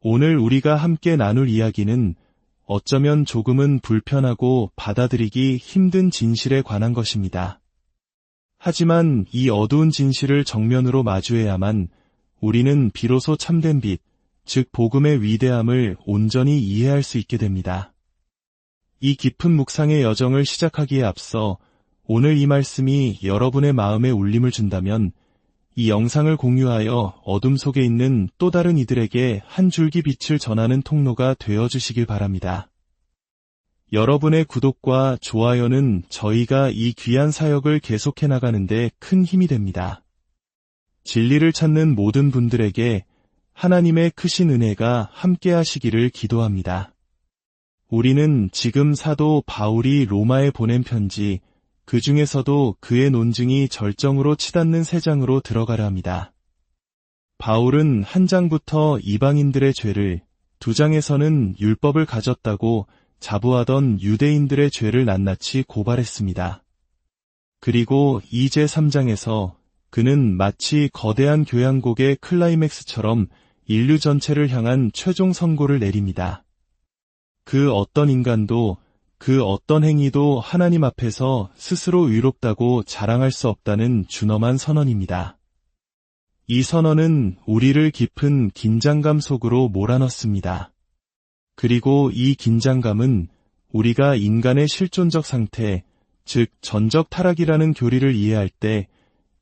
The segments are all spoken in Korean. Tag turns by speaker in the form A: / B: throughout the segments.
A: 오늘 우리가 함께 나눌 이야기는 어쩌면 조금은 불편하고 받아들이기 힘든 진실에 관한 것입니다. 하지만 이 어두운 진실을 정면으로 마주해야만 우리는 비로소 참된 빛, 즉 복음의 위대함을 온전히 이해할 수 있게 됩니다. 이 깊은 묵상의 여정을 시작하기에 앞서 오늘 이 말씀이 여러분의 마음에 울림을 준다면 이 영상을 공유하여 어둠 속에 있는 또 다른 이들에게 한 줄기 빛을 전하는 통로가 되어주시길 바랍니다. 여러분의 구독과 좋아요는 저희가 이 귀한 사역을 계속해 나가는데 큰 힘이 됩니다. 진리를 찾는 모든 분들에게 하나님의 크신 은혜가 함께 하시기를 기도합니다. 우리는 지금 사도 바울이 로마에 보낸 편지, 그 중에서도 그의 논증이 절정으로 치닫는 세 장으로 들어가려 합니다. 바울은 한 장부터 이방인들의 죄를, 두 장에서는 율법을 가졌다고 자부하던 유대인들의 죄를 낱낱이 고발했습니다. 그리고 이제 3장에서 그는 마치 거대한 교향곡의 클라이맥스처럼 인류 전체를 향한 최종 선고를 내립니다. 그 어떤 인간도 그 어떤 행위도 하나님 앞에서 스스로 의롭다고 자랑할 수 없다는 준엄한 선언입니다. 이 선언은 우리를 깊은 긴장감 속으로 몰아넣습니다. 그리고 이 긴장감은 우리가 인간의 실존적 상태, 즉 전적 타락이라는 교리를 이해할 때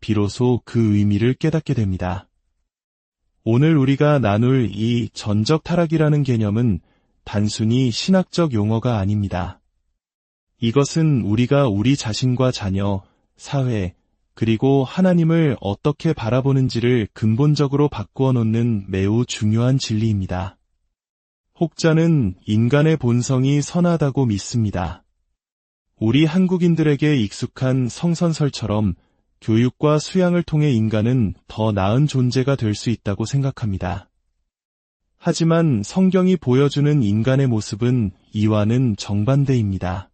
A: 비로소 그 의미를 깨닫게 됩니다. 오늘 우리가 나눌 이 전적 타락이라는 개념은 단순히 신학적 용어가 아닙니다. 이것은 우리가 우리 자신과 자녀, 사회, 그리고 하나님을 어떻게 바라보는지를 근본적으로 바꾸어 놓는 매우 중요한 진리입니다. 혹자는 인간의 본성이 선하다고 믿습니다. 우리 한국인들에게 익숙한 성선설처럼 교육과 수양을 통해 인간은 더 나은 존재가 될 수 있다고 생각합니다. 하지만 성경이 보여주는 인간의 모습은 이와는 정반대입니다.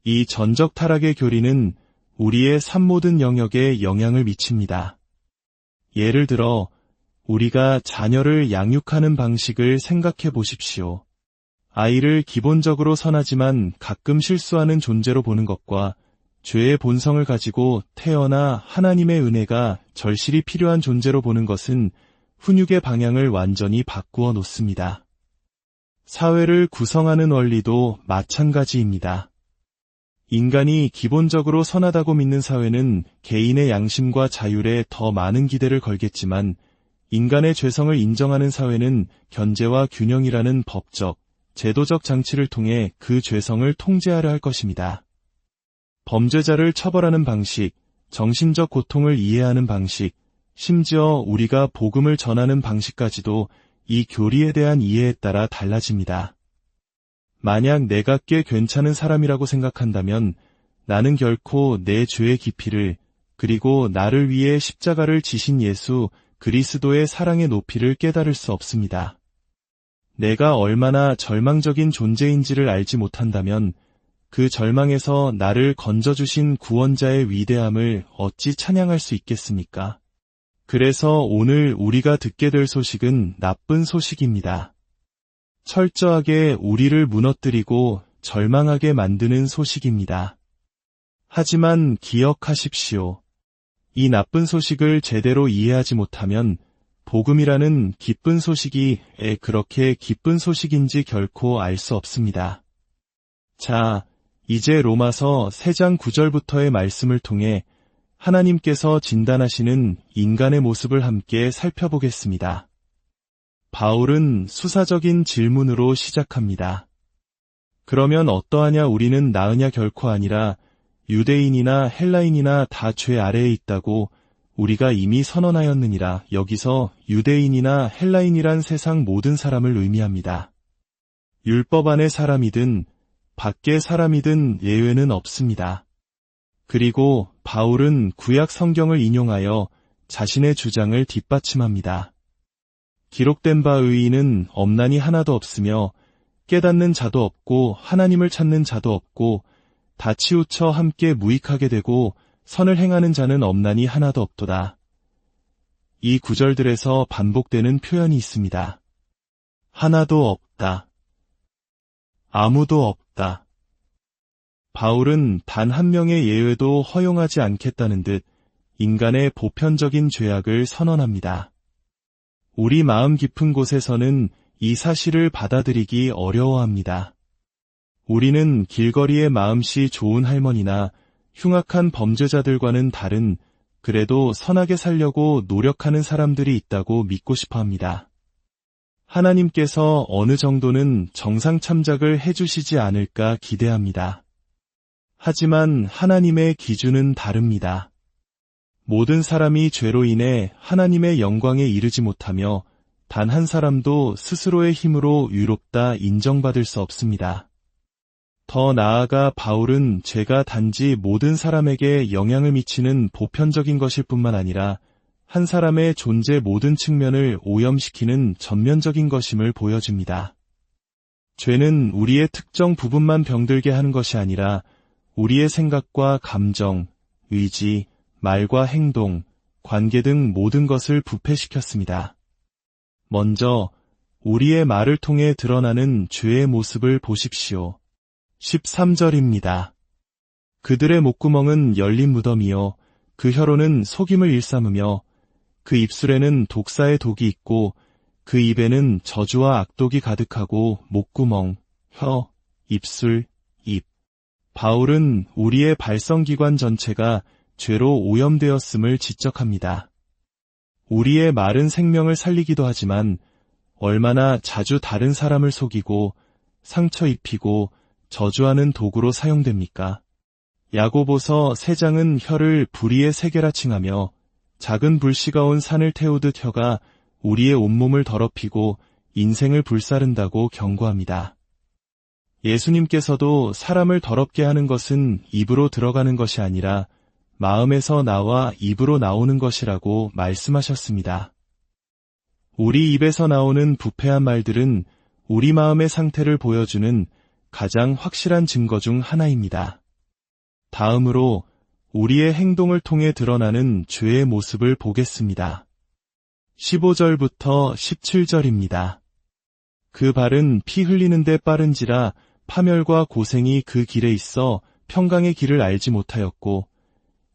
A: 이 전적 타락의 교리는 우리의 삶 모든 영역에 영향을 미칩니다. 예를 들어 우리가 자녀를 양육하는 방식을 생각해 보십시오. 아이를 기본적으로 선하지만 가끔 실수하는 존재로 보는 것과 죄의 본성을 가지고 태어나 하나님의 은혜가 절실히 필요한 존재로 보는 것은 훈육의 방향을 완전히 바꾸어 놓습니다. 사회를 구성하는 원리도 마찬가지입니다. 인간이 기본적으로 선하다고 믿는 사회는 개인의 양심과 자율에 더 많은 기대를 걸겠지만 인간의 죄성을 인정하는 사회는 견제와 균형이라는 법적, 제도적 장치를 통해 그 죄성을 통제하려 할 것입니다. 범죄자를 처벌하는 방식, 정신적 고통을 이해하는 방식, 심지어 우리가 복음을 전하는 방식까지도 이 교리에 대한 이해에 따라 달라집니다. 만약 내가 꽤 괜찮은 사람이라고 생각한다면 나는 결코 내 죄의 깊이를, 그리고 나를 위해 십자가를 지신 예수 그리스도의 사랑의 높이를 깨달을 수 없습니다. 내가 얼마나 절망적인 존재인지를 알지 못한다면 그 절망에서 나를 건져주신 구원자의 위대함을 어찌 찬양할 수 있겠습니까? 그래서 오늘 우리가 듣게 될 소식은 나쁜 소식입니다. 철저하게 우리를 무너뜨리고 절망하게 만드는 소식입니다. 하지만 기억하십시오. 이 나쁜 소식을 제대로 이해하지 못하면 복음이라는 기쁜 소식이 그렇게 기쁜 소식인지 결코 알 수 없습니다. 자, 이제 로마서 3장 9절부터의 말씀을 통해 하나님께서 진단하시는 인간의 모습을 함께 살펴보겠습니다. 바울은 수사적인 질문으로 시작합니다. 그러면 어떠하냐, 우리는 나으냐? 결코 아니라 유대인이나 헬라인이나 다 죄 아래에 있다고 우리가 이미 선언하였느니라. 여기서 유대인이나 헬라인이란 세상 모든 사람을 의미합니다. 율법 안의 사람이든 밖의 사람이든 예외는 없습니다. 그리고 바울은 구약 성경을 인용하여 자신의 주장을 뒷받침합니다. 기록된 바 의인은 없나니 하나도 없으며 깨닫는 자도 없고 하나님을 찾는 자도 없고 다 치우쳐 함께 무익하게 되고 선을 행하는 자는 없나니 하나도 없도다. 이 구절들에서 반복되는 표현이 있습니다. 하나도 없다. 아무도 없다. 바울은 단 한 명의 예외도 허용하지 않겠다는 듯 인간의 보편적인 죄악을 선언합니다. 우리 마음 깊은 곳에서는 이 사실을 받아들이기 어려워합니다. 우리는 길거리에 마음씨 좋은 할머니나 흉악한 범죄자들과는 다른 그래도 선하게 살려고 노력하는 사람들이 있다고 믿고 싶어 합니다. 하나님께서 어느 정도는 정상 참작을 해주시지 않을까 기대합니다. 하지만 하나님의 기준은 다릅니다. 모든 사람이 죄로 인해 하나님의 영광에 이르지 못하며 단 한 사람도 스스로의 힘으로 의롭다 인정받을 수 없습니다. 더 나아가 바울은 죄가 단지 모든 사람에게 영향을 미치는 보편적인 것일 뿐만 아니라 한 사람의 존재 모든 측면을 오염시키는 전면적인 것임을 보여줍니다. 죄는 우리의 특정 부분만 병들게 하는 것이 아니라 우리의 생각과 감정, 의지, 말과 행동, 관계 등 모든 것을 부패시켰습니다. 먼저 우리의 말을 통해 드러나는 죄의 모습을 보십시오. 13절입니다. 그들의 목구멍은 열린 무덤이요 그 혀로는 속임을 일삼으며 그 입술에는 독사의 독이 있고 그 입에는 저주와 악독이 가득하고 목구멍, 혀, 입술, 입. 바울은 우리의 발성기관 전체가 죄로 오염되었음을 지적합니다. 우리의 말은 생명을 살리기도 하지만 얼마나 자주 다른 사람을 속이고 상처 입히고 저주하는 도구로 사용됩니까? 야고보서 3장은 혀를 불의의 세계라 칭하며 작은 불씨가 온 산을 태우듯 혀가 우리의 온몸을 더럽히고 인생을 불사른다고 경고합니다. 예수님께서도 사람을 더럽게 하는 것은 입으로 들어가는 것이 아니라 마음에서 나와 입으로 나오는 것이라고 말씀하셨습니다. 우리 입에서 나오는 부패한 말들은 우리 마음의 상태를 보여주는 가장 확실한 증거 중 하나입니다. 다음으로 우리의 행동을 통해 드러나는 죄의 모습을 보겠습니다. 15절부터 17절입니다. 그 발은 피 흘리는데 빠른지라 파멸과 고생이 그 길에 있어 평강의 길을 알지 못하였고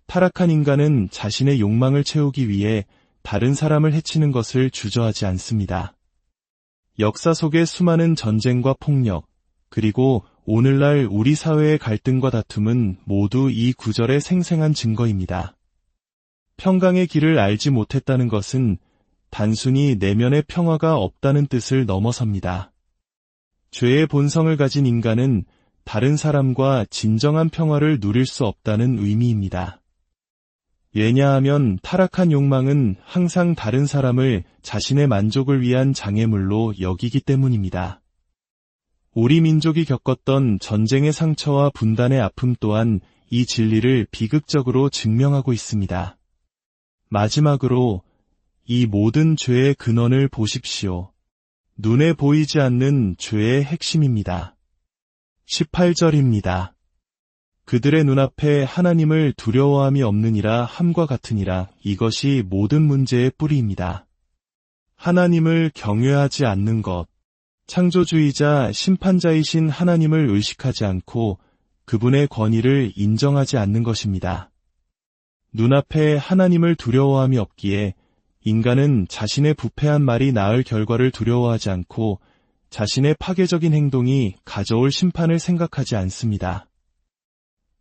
A: 타락한 인간은 자신의 욕망을 채우기 위해 다른 사람을 해치는 것을 주저하지 않습니다. 역사 속의 수많은 전쟁과 폭력, 그리고 오늘날 우리 사회의 갈등과 다툼은 모두 이 구절의 생생한 증거입니다. 평강의 길을 알지 못했다는 것은 단순히 내면의 평화가 없다는 뜻을 넘어섭니다. 죄의 본성을 가진 인간은 다른 사람과 진정한 평화를 누릴 수 없다는 의미입니다. 왜냐하면 타락한 욕망은 항상 다른 사람을 자신의 만족을 위한 장애물로 여기기 때문입니다. 우리 민족이 겪었던 전쟁의 상처와 분단의 아픔 또한 이 진리를 비극적으로 증명하고 있습니다. 마지막으로 이 모든 죄의 근원을 보십시오. 눈에 보이지 않는 죄의 핵심입니다. 18절입니다. 그들의 눈앞에 하나님을 두려워함이 없느니라 함과 같으니라. 이것이 모든 문제의 뿌리입니다. 하나님을 경외하지 않는 것, 창조주이자 심판자이신 하나님을 의식하지 않고 그분의 권위를 인정하지 않는 것입니다. 눈앞에 하나님을 두려워함이 없기에 인간은 자신의 부패한 말이 낳을 결과를 두려워하지 않고 자신의 파괴적인 행동이 가져올 심판을 생각하지 않습니다.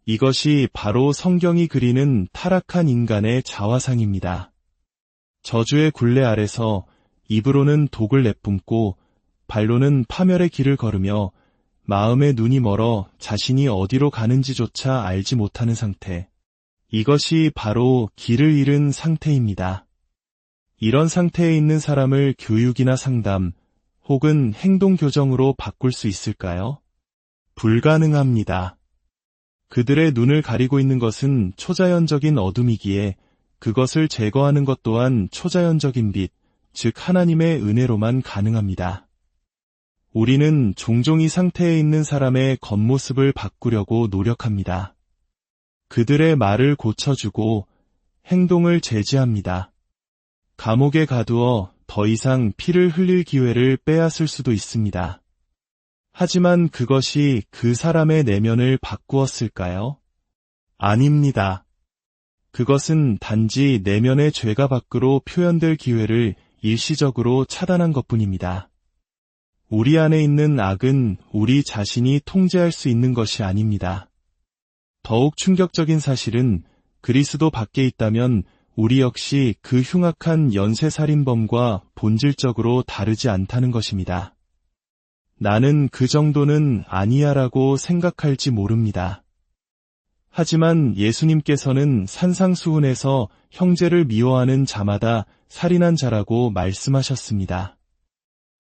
A: 이것이 바로 성경이 그리는 타락한 인간의 자화상입니다. 저주의 굴레 아래서 입으로는 독을 내뿜고 발로는 파멸의 길을 걸으며 마음의 눈이 멀어 자신이 어디로 가는지조차 알지 못하는 상태. 이것이 바로 길을 잃은 상태입니다. 이런 상태에 있는 사람을 교육이나 상담 혹은 행동 교정으로 바꿀 수 있을까요? 불가능합니다. 그들의 눈을 가리고 있는 것은 초자연적인 어둠이기에 그것을 제거하는 것 또한 초자연적인 빛, 즉 하나님의 은혜로만 가능합니다. 우리는 종종 이 상태에 있는 사람의 겉모습을 바꾸려고 노력합니다. 그들의 말을 고쳐주고 행동을 제지합니다. 감옥에 가두어 더 이상 피를 흘릴 기회를 빼앗을 수도 있습니다. 하지만 그것이 그 사람의 내면을 바꾸었을까요? 아닙니다. 그것은 단지 내면의 죄가 밖으로 표현될 기회를 일시적으로 차단한 것뿐입니다. 우리 안에 있는 악은 우리 자신이 통제할 수 있는 것이 아닙니다. 더욱 충격적인 사실은 그리스도 밖에 있다면 우리 역시 그 흉악한 연쇄살인범과 본질적으로 다르지 않다는 것입니다. 나는 그 정도는 아니야라고 생각할지 모릅니다. 하지만 예수님께서는 산상수훈에서 형제를 미워하는 자마다 살인한 자라고 말씀하셨습니다.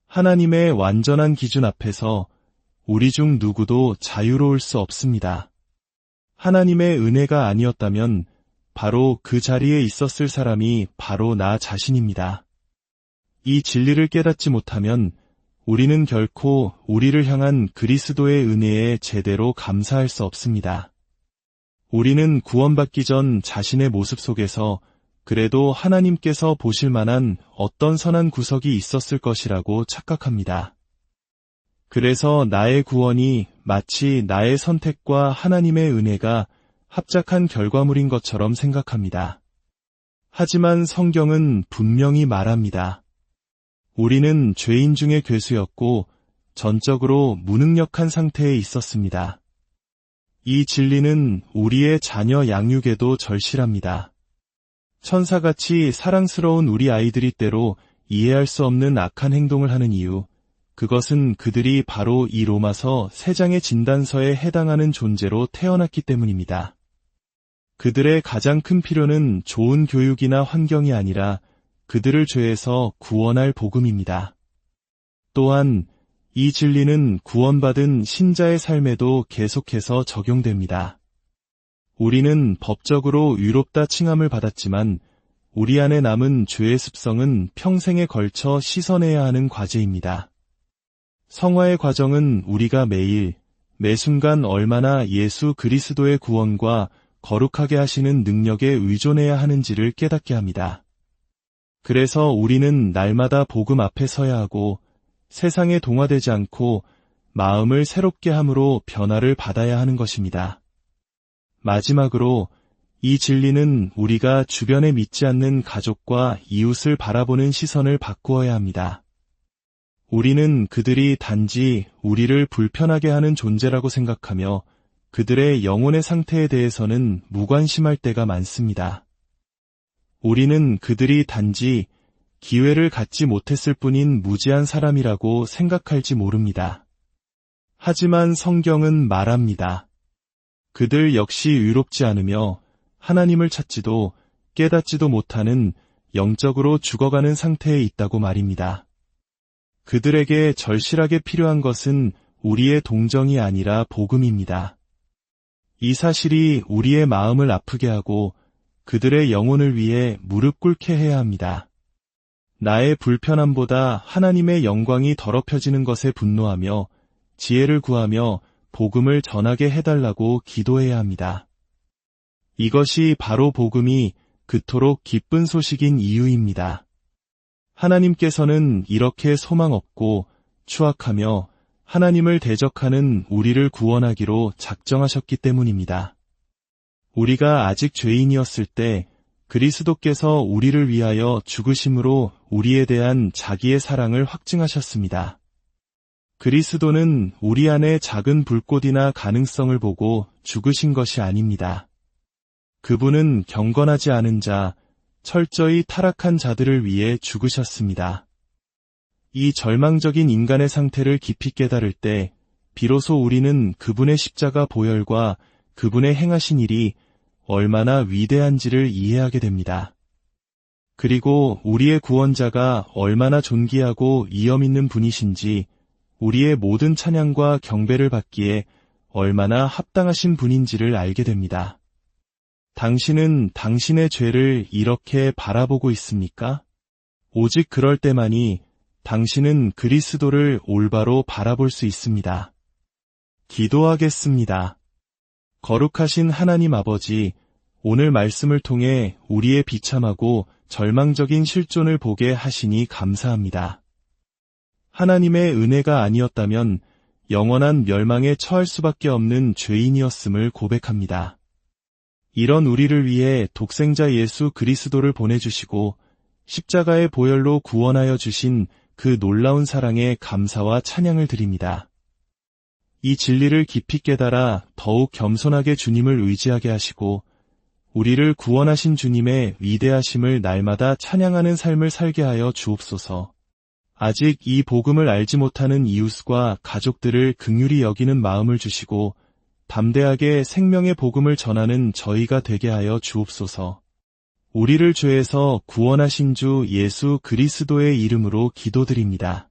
A: 하나님의 완전한 기준 앞에서 우리 중 누구도 자유로울 수 없습니다. 하나님의 은혜가 아니었다면 바로 그 자리에 있었을 사람이 바로 나 자신입니다. 이 진리를 깨닫지 못하면 우리는 결코 우리를 향한 그리스도의 은혜에 제대로 감사할 수 없습니다. 우리는 구원받기 전 자신의 모습 속에서 그래도 하나님께서 보실 만한 어떤 선한 구석이 있었을 것이라고 착각합니다. 그래서 나의 구원이 마치 나의 선택과 하나님의 은혜가 합작한 결과물인 것처럼 생각합니다. 하지만 성경은 분명히 말합니다. 우리는 죄인 중에 괴수였고 전적으로 무능력한 상태에 있었습니다. 이 진리는 우리의 자녀 양육에도 절실합니다. 천사같이 사랑스러운 우리 아이들이 때로 이해할 수 없는 악한 행동을 하는 이유, 그것은 그들이 바로 이 로마서 3장의 진단서에 해당하는 존재로 태어났기 때문입니다. 그들의 가장 큰 필요는 좋은 교육이나 환경이 아니라 그들을 죄에서 구원할 복음입니다. 또한 이 진리는 구원받은 신자의 삶에도 계속해서 적용됩니다. 우리는 법적으로 의롭다 칭함을 받았지만 우리 안에 남은 죄의 습성은 평생에 걸쳐 씻어내야 하는 과제입니다. 성화의 과정은 우리가 매일, 매 순간 얼마나 예수 그리스도의 구원과 거룩하게 하시는 능력에 의존해야 하는지를 깨닫게 합니다. 그래서 우리는 날마다 복음 앞에 서야 하고 세상에 동화되지 않고 마음을 새롭게 함으로 변화를 받아야 하는 것입니다. 마지막으로 이 진리는 우리가 주변에 믿지 않는 가족과 이웃을 바라보는 시선을 바꾸어야 합니다. 우리는 그들이 단지 우리를 불편하게 하는 존재라고 생각하며 그들의 영혼의 상태에 대해서는 무관심할 때가 많습니다. 우리는 그들이 단지 기회를 갖지 못했을 뿐인 무지한 사람이라고 생각할지 모릅니다. 하지만 성경은 말합니다. 그들 역시 의롭지 않으며 하나님을 찾지도 깨닫지도 못하는 영적으로 죽어가는 상태에 있다고 말입니다. 그들에게 절실하게 필요한 것은 우리의 동정이 아니라 복음입니다. 이 사실이 우리의 마음을 아프게 하고 그들의 영혼을 위해 무릎 꿇게 해야 합니다. 나의 불편함보다 하나님의 영광이 더럽혀지는 것에 분노하며 지혜를 구하며 복음을 전하게 해달라고 기도해야 합니다. 이것이 바로 복음이 그토록 기쁜 소식인 이유입니다. 하나님께서는 이렇게 소망 없고 추악하며 하나님을 대적하는 우리를 구원하기로 작정하셨기 때문입니다. 우리가 아직 죄인이었을 때 그리스도께서 우리를 위하여 죽으심으로 우리에 대한 자기의 사랑을 확증하셨습니다. 그리스도는 우리 안에 작은 불꽃이나 가능성을 보고 죽으신 것이 아닙니다. 그분은 경건하지 않은 자, 철저히 타락한 자들을 위해 죽으셨습니다. 이 절망적인 인간의 상태를 깊이 깨달을 때 비로소 우리는 그분의 십자가 보혈과 그분의 행하신 일이 얼마나 위대한지를 이해하게 됩니다. 그리고 우리의 구원자가 얼마나 존귀하고 위엄 있는 분이신지 우리의 모든 찬양과 경배를 받기에 얼마나 합당하신 분인지를 알게 됩니다. 당신은 당신의 죄를 이렇게 바라보고 있습니까? 오직 그럴 때만이 당신은 그리스도를 올바로 바라볼 수 있습니다. 기도하겠습니다. 거룩하신 하나님 아버지, 오늘 말씀을 통해 우리의 비참하고 절망적인 실존을 보게 하시니 감사합니다. 하나님의 은혜가 아니었다면 영원한 멸망에 처할 수밖에 없는 죄인이었음을 고백합니다. 이런 우리를 위해 독생자 예수 그리스도를 보내주시고 십자가의 보혈로 구원하여 주신 그 놀라운 사랑에 감사와 찬양을 드립니다. 이 진리를 깊이 깨달아 더욱 겸손하게 주님을 의지하게 하시고 우리를 구원하신 주님의 위대하심을 날마다 찬양하는 삶을 살게 하여 주옵소서. 아직 이 복음을 알지 못하는 이웃과 가족들을 긍휼히 여기는 마음을 주시고 담대하게 생명의 복음을 전하는 저희가 되게 하여 주옵소서. 우리를 죄에서 구원하신 주 예수 그리스도의 이름으로 기도드립니다.